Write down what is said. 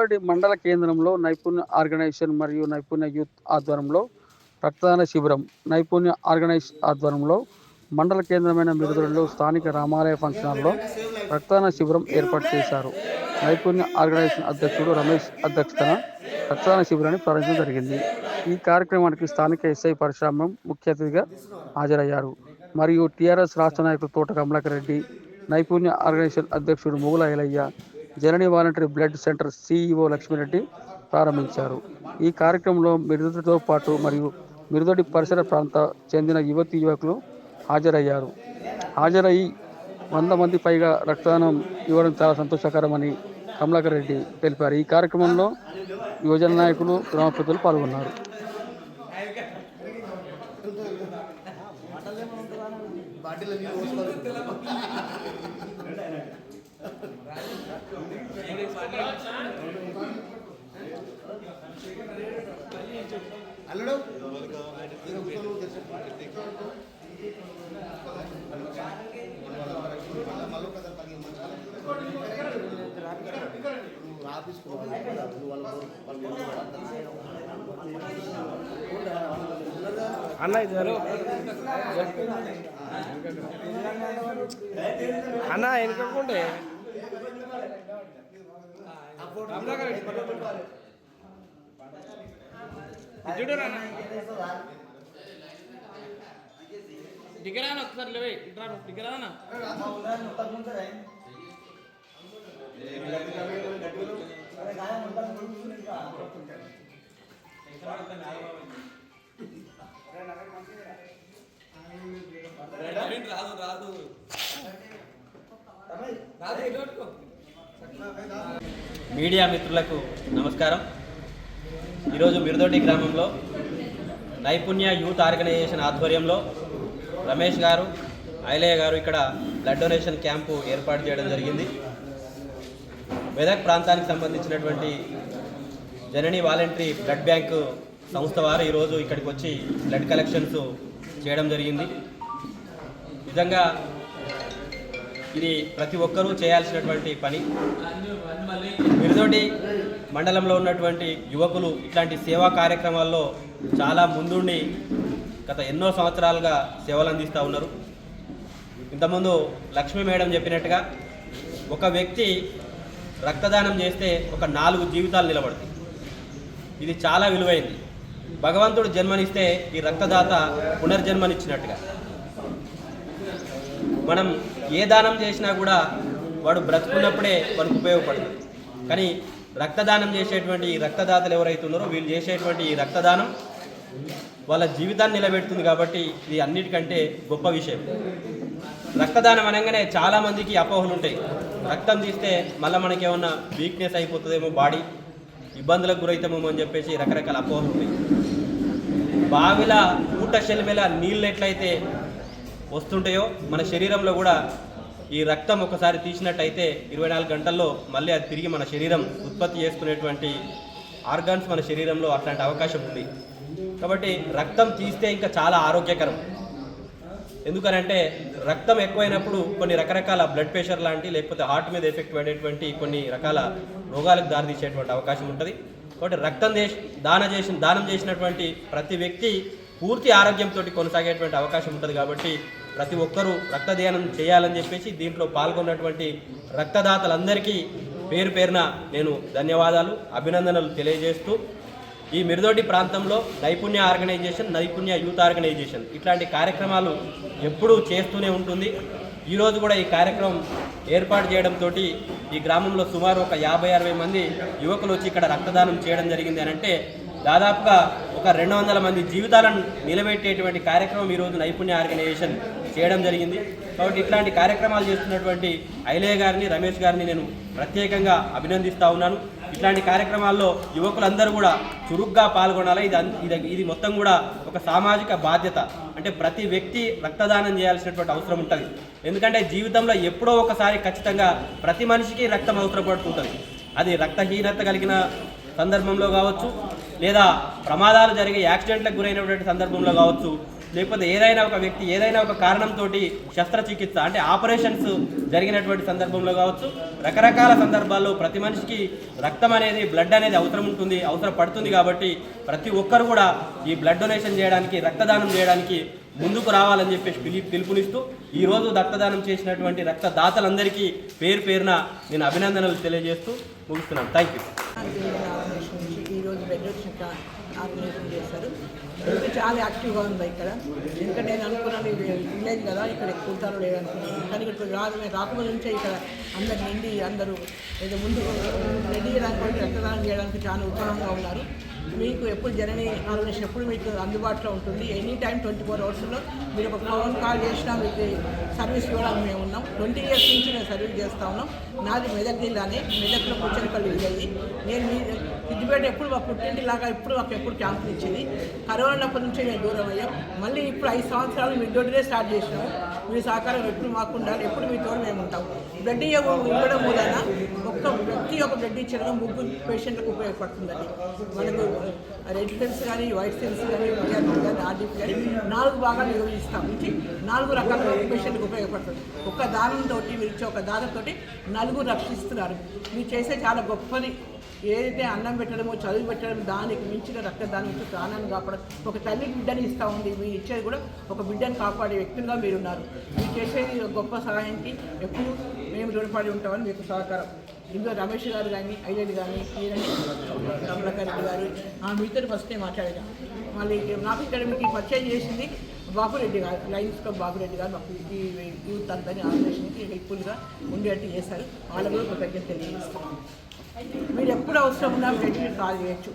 మిరుదొడ్డి మండల కేంద్రంలో నైపుణ్య ఆర్గనైజేషన్ మరియు నైపుణ్య యూత్ ఆధ్వర్యంలో రక్తదాన శిబిరం. నైపుణ్య ఆర్గనైజేషన్ ఆధ్వర్యంలో మండల కేంద్రమైన మిరుదొడ్డిలో స్థానిక రామాలయ ఫంక్షన్ హాల్లో రక్తదాన శిబిరం ఏర్పాటు చేశారు. నైపుణ్య ఆర్గనైజేషన్ అధ్యక్షుడు రమేష్ అధ్యక్షతన రక్తదాన శిబిరాన్ని ప్రారంభించడం జరిగింది. ఈ కార్యక్రమానికి స్థానిక ఎస్ఐ పరశురామం ముఖ్య అతిథిగా హాజరయ్యారు. మరియు టీఆర్ఎస్ రాష్ట్ర నాయకులు తోట కమలాకర్ రెడ్డి, నైపుణ్య ఆర్గనైజేషన్ అధ్యక్షుడు Mugula Ailaiah, Janani voluntary blood centre CEO Lakshmireddy ప్రారంభించారు. ఈ కార్యక్రమంలో మిరుదొడ్డితో పాటు మరియు మిరుదొడ్డి పరిసర ప్రాంత చెందిన యువతి యువకులు హాజరయ్యి 100 మంది పైగా రక్తదానం ఇవ్వడం చాలా సంతోషకరమని కమలాకర్ రెడ్డి తెలిపారు. ఈ కార్యక్రమంలో యువజన నాయకులు, గ్రామ పెద్దలు పాల్గొన్నారు. అన్న ఇది అన్న వెనుకుంటే దిగరాను ఒకసారి లేవే ఇట్లా దిగరానా మీడియా మిత్రులకు నమస్కారం. ఈరోజు మిరుదొడ్డి గ్రామంలో నైపుణ్య యూత్ ఆర్గనైజేషన్ ఆధ్వర్యంలో రమేష్ గారు, ఐలయ్య గారు ఇక్కడ బ్లడ్ డొనేషన్ క్యాంపు ఏర్పాటు చేయడం జరిగింది. మెదక్ ప్రాంతానికి సంబంధించినటువంటి జనని వాలంటరీ బ్లడ్ బ్యాంకు సంస్థ వారు ఈరోజు ఇక్కడికి వచ్చి బ్లడ్ కలెక్షన్స్ చేయడం జరిగింది. నిజంగా ఇది ప్రతి ఒక్కరూ చేయాల్సినటువంటి పని. మిరుదొడ్డి మండలంలో ఉన్నటువంటి యువకులు ఇట్లాంటి సేవా కార్యక్రమాల్లో చాలా ముందుండి గత ఎన్నో సంవత్సరాలుగా సేవలు అందిస్తూ ఉన్నారు. ఇంతకుముందు లక్ష్మీ మేడం చెప్పినట్టుగా ఒక వ్యక్తి రక్తదానం చేస్తే ఒక 4 జీవితాలు నిలబడతాయి. ఇది చాలా విలువైంది. భగవంతుడు జన్మనిస్తే ఈ రక్తదాత పునర్జన్మనిచ్చినట్టుగా. మనం ఏ దానం చేసినా కూడా వాడు బ్రతుకున్నప్పుడే వాడికి ఉపయోగపడుతుంది. కానీ రక్తదానం చేసేటువంటి ఈ రక్తదాతలు ఎవరైతే ఉన్నారో వీళ్ళు చేసేటువంటి ఈ రక్తదానం వాళ్ళ జీవితాన్ని నిలబెడుతుంది. కాబట్టి ఇది అన్నిటికంటే గొప్ప విషయం. రక్తదానం అనగానే చాలామందికి అపోహలు ఉంటాయి. రక్తం తీస్తే మళ్ళీ మనకి ఏమన్నా వీక్నెస్ అయిపోతుందేమో, బాడీ ఇబ్బందులకు గురవుతామేమో అని చెప్పేసి రకరకాల అపోహలు ఉంటాయి. బావిల ఊట శెలిమెల నీళ్ళు ఎట్లయితే వస్తుంటాయో మన శరీరంలో కూడా ఈ రక్తం ఒకసారి తీసినట్టయితే 24 గంటల్లో మళ్ళీ అది తిరిగి మన శరీరం ఉత్పత్తి చేసుకునేటువంటి ఆర్గాన్స్ మన శరీరంలో అట్లాంటి అవకాశం ఉంది. కాబట్టి రక్తం తీస్తే ఇంకా చాలా ఆరోగ్యకరం. ఎందుకనంటే రక్తం ఎక్కువైనప్పుడు కొన్ని రకరకాల బ్లడ్ ప్రెషర్ లాంటి లేకపోతే హార్ట్ మీద ఎఫెక్ట్ పడేటువంటి కొన్ని రకాల రోగాలకు దారితీసేటువంటి అవకాశం ఉంటుంది. కాబట్టి రక్తం దానం చేసినటువంటి ప్రతి వ్యక్తి పూర్తి ఆరోగ్యంతో కొనసాగేటువంటి అవకాశం ఉంటుంది. కాబట్టి ప్రతి ఒక్కరూ రక్తదానం చేయాలని చెప్పేసి దీంట్లో పాల్గొన్నటువంటి రక్తదాతలందరికీ పేరు పేరున నేను ధన్యవాదాలు, అభినందనలు తెలియజేస్తూ ఈ మిరుదొడ్డి ప్రాంతంలో నైపుణ్య ఆర్గనైజేషన్, నైపుణ్య యూత్ ఆర్గనైజేషన్ ఇట్లాంటి కార్యక్రమాలు ఎప్పుడూ చేస్తూనే ఉంటుంది. ఈరోజు కూడా ఈ కార్యక్రమం ఏర్పాటు చేయడంతో ఈ గ్రామంలో సుమారు ఒక 50-60 మంది యువకులు వచ్చి ఇక్కడ రక్తదానం చేయడం జరిగింది అని అంటే దాదాపుగా ఒక 200 మంది జీవితాలను నిలబెట్టేటువంటి కార్యక్రమం ఈరోజు నైపుణ్య ఆర్గనైజేషన్ చేయడం జరిగింది. కాబట్టి ఇట్లాంటి కార్యక్రమాలు చేస్తున్నటువంటి ఐలయ్య గారిని, రమేష్ గారిని నేను ప్రత్యేకంగా అభినందిస్తూ ఉన్నాను. ఇట్లాంటి కార్యక్రమాల్లో యువకులందరూ కూడా చురుగ్గా పాల్గొనాలి. ఇది మొత్తం కూడా ఒక సామాజిక బాధ్యత. అంటే ప్రతి వ్యక్తి రక్తదానం చేయాల్సినటువంటి అవసరం ఉంటుంది. ఎందుకంటే జీవితంలో ఎప్పుడో ఒకసారి ఖచ్చితంగా ప్రతి మనిషికి రక్తం అవసరం పడుతుంటుంది. అది రక్తహీనత కలిగిన సందర్భంలో కావచ్చు, లేదా ప్రమాదాలు జరిగే యాక్సిడెంట్లకు గురైనటువంటి సందర్భంలో కావచ్చు, లేకపోతే ఏదైనా ఒక వ్యక్తి ఏదైనా ఒక కారణంతో శస్త్రచికిత్స అంటే ఆపరేషన్స్ జరిగినటువంటి సందర్భంలో కావచ్చు, రకరకాల సందర్భాల్లో ప్రతి మనిషికి రక్తం అనేది బ్లడ్ అనేది అవసరం పడుతుంది. కాబట్టి ప్రతి ఒక్కరు కూడా ఈ బ్లడ్ డొనేషన్ చేయడానికి, రక్తదానం చేయడానికి ముందుకు రావాలని చెప్పేసి పిలుపునిస్తూ ఈరోజు రక్తదానం చేసినటువంటి రక్తదాతలందరికీ పేరున నేను అభినందనలు తెలియజేస్తూ ముగిస్తున్నాను. Thank you. ఈరోజు బ్లడ్ ఆర్గనైజేషన్ చేశారు. ఇది చాలా యాక్టివ్గా ఉంది ఇక్కడ. ఎందుకంటే నేను అనుకున్నాను విలేజ్ కదా, ఇక్కడ ఎక్కుతారో లేదనుకున్నాను. కానీ ఇక్కడ రాకముందు నుంచే ఇక్కడ అందరు నిండి అందరూ ఏదో ముందు రెడీ చేయడానికి రక్తదానం చేయడానికి చాలా ఉత్సాహంగా ఉన్నారు. మీకు ఎప్పుడు జనని ఆర్గనైజేషన్ ఎప్పుడు మీకు అందుబాటులో ఉంటుంది. ఎనీ టైం 24 అవర్స్లో మీరు ఒక ఫోన్ కాల్ చేసినా మీకు సర్వీస్ ఇవ్వడానికి మేము ఉన్నాం. 20 years నుంచి మేము సర్వీస్ చేస్తూ ఉన్నాం. నాది మెదక్ జిల్లానే, మెదక్లో కూర్చొనిపల్లి విలేజ్. నేను సిద్దిపేట ఎప్పుడు మా పుట్టింటిలాగా ఇప్పుడు మాకు ఎప్పుడు క్యాంపులు ఇచ్చింది. కరోనాప్పటి నుంచి మేము దూరం అయ్యాం. మళ్ళీ ఇప్పుడు 5 సంవత్సరాలు మీ తోటినే స్టార్ట్ చేసినాము. మీ సహకారం ఎప్పుడు మాకు ఉండాలి, ఎప్పుడు మీ తోడు మేము ఉంటాం. బ్లడ్ ఇవ్వడం మూలన ఒక్క వ్యక్తి ఒక బ్లడ్ ఇచ్చడం 3 పేషెంట్లకు ఉపయోగపడుతుందండి. మనకు రెడ్ సెల్స్ కానీ, వైట్ సెల్స్ కానీ, విఆర్పీ కానీ, ఆర్డీపీ కానీ 4 భాగాలు విభజిస్తాం. నుంచి 4 రకాల పేషెంట్కి ఉపయోగపడుతుంది. ఒక దానంతో మీరు ఇచ్చే ఒక దానంతో 4 రక్షిస్తున్నారు. మీరు చేసే చాలా గొప్పది. ఏదైతే అన్నం పెట్టడమో చదువు పెట్టడం దానికి మించిన రక్తదానం ఇచ్చి ప్రాణాన్ని కాపాడడం. ఒక తల్లి బిడ్డని ఇస్తూ ఉంది. మీరు ఇచ్చేది కూడా ఒక బిడ్డను కాపాడే వ్యక్తులుగా మీరున్నారు. మీరు చేసేది గొప్ప సహాయానికి ఎప్పుడు మేము రుణపడి ఉంటామని మీకు సహకారం. ఇందులో రమేష్ గారు కానీ, ఐలెడ్ కానీ, మీరని కమలాకర్ రెడ్డి గారు మీతో ఫస్ట్ టైం మాట్లాడారు. మళ్ళీ నాకు ఇక్కడ మీకు పరిచయం చేసింది బాబురెడ్డి గారు, లయన్స్ క్లబ్ బాబురెడ్డి గారు. మాకు ఈ యూత్ అంతా ఆర్గనైజేషన్కి హెల్ప్ఫుల్గా ఉండేట్టు చేశారు. వాళ్ళకు కూడా కృతజ్ఞత తెలియజేస్తున్నాం. మీరు ఎప్పుడు అవసరం ఉన్నా పెట్టి కాల్ చేయొచ్చు.